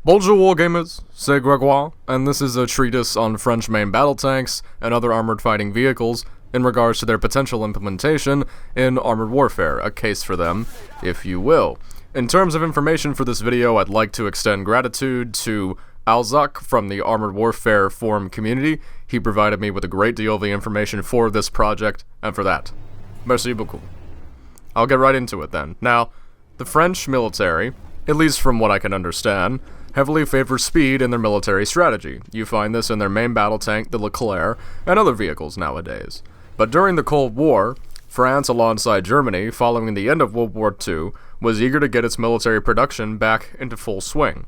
Bonjour wargamers, c'est Gregor, and this is a treatise on French main battle tanks and other armored fighting vehicles in regards to their potential implementation in armored warfare, a case for them, if you will. In terms of information for this video, I'd like to extend gratitude to Alzak from the Armored Warfare Forum community. He provided me with a great deal of the information for this project, and for that, merci beaucoup. I'll get right into it then. Now, the French military, at least from what I can understand, heavily favors speed in their military strategy. You find this in their main battle tank, the Leclerc, and other vehicles nowadays. But during the Cold War, France, alongside Germany, following the end of World War II, was eager to get its military production back into full swing.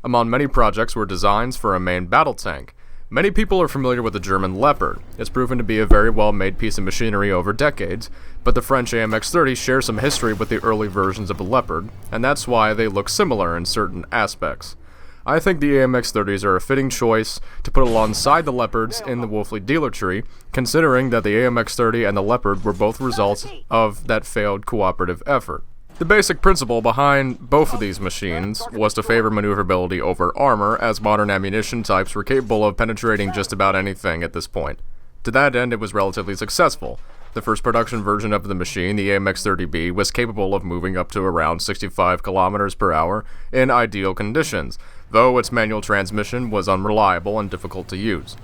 Among many projects were designs for a main battle tank. Many people are familiar with the German Leopard. It's proven to be a very well-made piece of machinery over decades, but the French AMX-30 share some history with the early versions of the Leopard, and that's why they look similar in certain aspects. I think the AMX-30s are a fitting choice to put alongside the Leopards in the Wolfley dealer tree, considering that the AMX-30 and the Leopard were both results of that failed cooperative effort. The basic principle behind both of these machines was to favor maneuverability over armor, as modern ammunition types were capable of penetrating just about anything at this point. To that end, it was relatively successful. The first production version of the machine, the AMX-30B, was capable of moving up to around 65 kilometers per hour in ideal conditions, though its manual transmission was unreliable and difficult to use.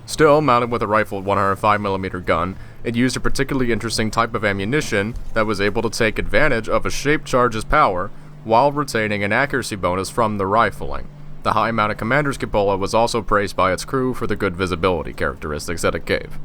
Still, mounted with a rifled 105mm gun, it used a particularly interesting type of ammunition that was able to take advantage of a shaped charge's power while retaining an accuracy bonus from the rifling. The high-mounted commander's cupola was also praised by its crew for the good visibility characteristics that it gave.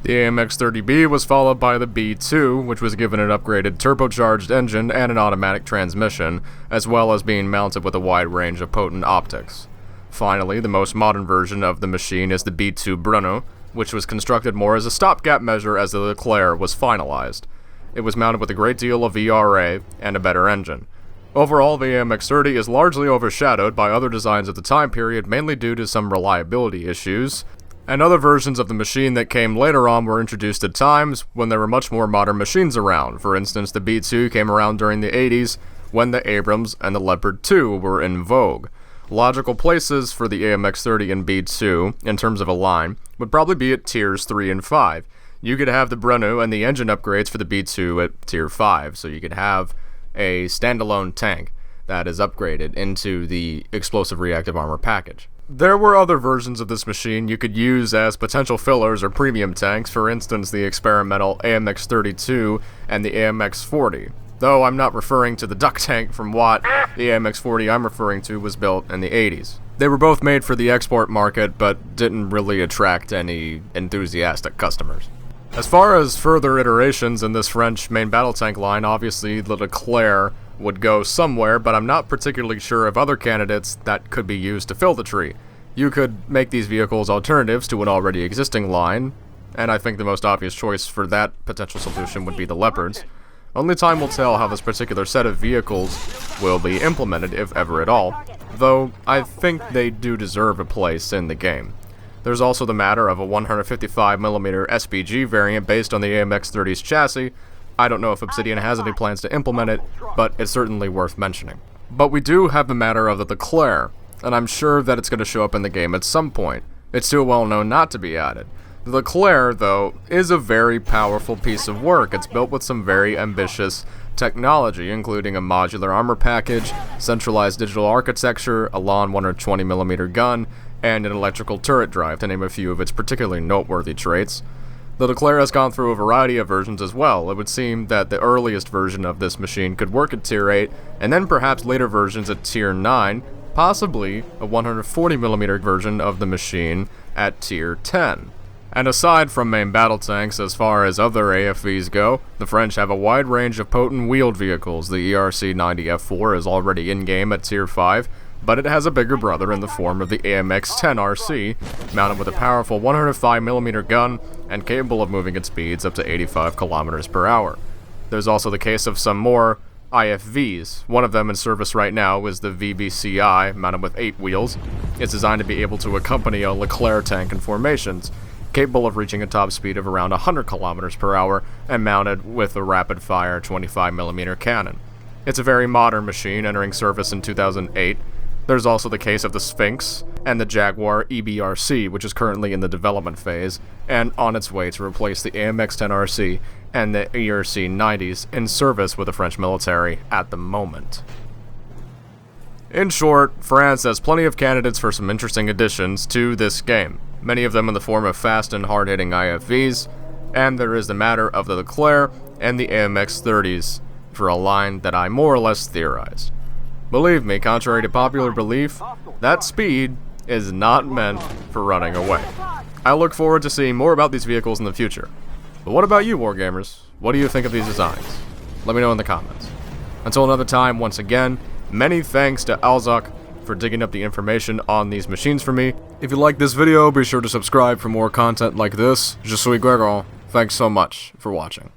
The AMX-30B was followed by the B2, which was given an upgraded turbocharged engine and an automatic transmission, as well as being mounted with a wide range of potent optics. Finally, the most modern version of the machine is the B2 Bruno, which was constructed more as a stopgap measure as the Leclerc was finalized. It was mounted with a great deal of ERA and a better engine. Overall, the AMX-30 is largely overshadowed by other designs of the time period, mainly due to some reliability issues, and other versions of the machine that came later on were introduced at times when there were much more modern machines around. For instance, the B2 came around during the 80s when the Abrams and the Leopard 2 were in vogue. Logical places for the AMX-30 and B2, in terms of a line, would probably be at tiers 3 and 5. You could have the Bruno and the engine upgrades for the B2 at tier 5, so you could have a standalone tank that is upgraded into the explosive reactive armor package. There were other versions of this machine you could use as potential fillers or premium tanks, for instance the experimental AMX-32 and the AMX-40. Though I'm not referring to the duck tank from Watt, the AMX-40 I'm referring to was built in the 80s. They were both made for the export market, but didn't really attract any enthusiastic customers. As far as further iterations in this French main battle tank line, obviously the Leclerc would go somewhere, but I'm not particularly sure of other candidates that could be used to fill the tree. You could make these vehicles alternatives to an already existing line, and I think the most obvious choice for that potential solution would be the Leopards. Only time will tell how this particular set of vehicles will be implemented, if ever at all, though I think they do deserve a place in the game. There's also the matter of a 155mm SPG variant based on the AMX-30's chassis. I don't know if Obsidian has any plans to implement it, but it's certainly worth mentioning. But we do have the matter of the Leclerc, and I'm sure that it's going to show up in the game at some point. It's too well known not to be added. The Leclerc, though, is a very powerful piece of work. It's built with some very ambitious technology, including a modular armor package, centralized digital architecture, a long 120mm gun, and an electrical turret drive, to name a few of its particularly noteworthy traits. The Leclerc has gone through a variety of versions as well. It would seem that the earliest version of this machine could work at tier 8, and then perhaps later versions at tier 9, possibly a 140mm version of the machine at tier 10. And aside from main battle tanks, as far as other IFVs go, the French have a wide range of potent wheeled vehicles. The ERC-90F4 is already in-game at tier 5, but it has a bigger brother in the form of the AMX-10RC, mounted with a powerful 105mm gun and capable of moving at speeds up to 85 kilometers per hour. There's also the case of some more IFVs. One of them in service right now is the VBCI, mounted with 8 wheels. It's designed to be able to accompany a Leclerc tank in formations, capable of reaching a top speed of around 100 kilometers per hour and mounted with a rapid-fire 25mm cannon. It's a very modern machine, entering service in 2008. There's also the case of the Sphinx and the Jaguar EBRC, which is currently in the development phase and on its way to replace the AMX-10RC and the ERC-90s in service with the French military at the moment. In short, France has plenty of candidates for some interesting additions to this game, many of them in the form of fast and hard-hitting IFVs, and there is the matter of the Leclerc and the AMX-30s for a line that I more or less theorized. Believe me, contrary to popular belief, that speed is not meant for running away. I look forward to seeing more about these vehicles in the future. But what about you, Wargamers? What do you think of these designs? Let me know in the comments. Until another time, once again, many thanks to Alzak for digging up the information on these machines for me. If you like this video, be sure to subscribe for more content like this. Je suis Gregor. Thanks so much for watching.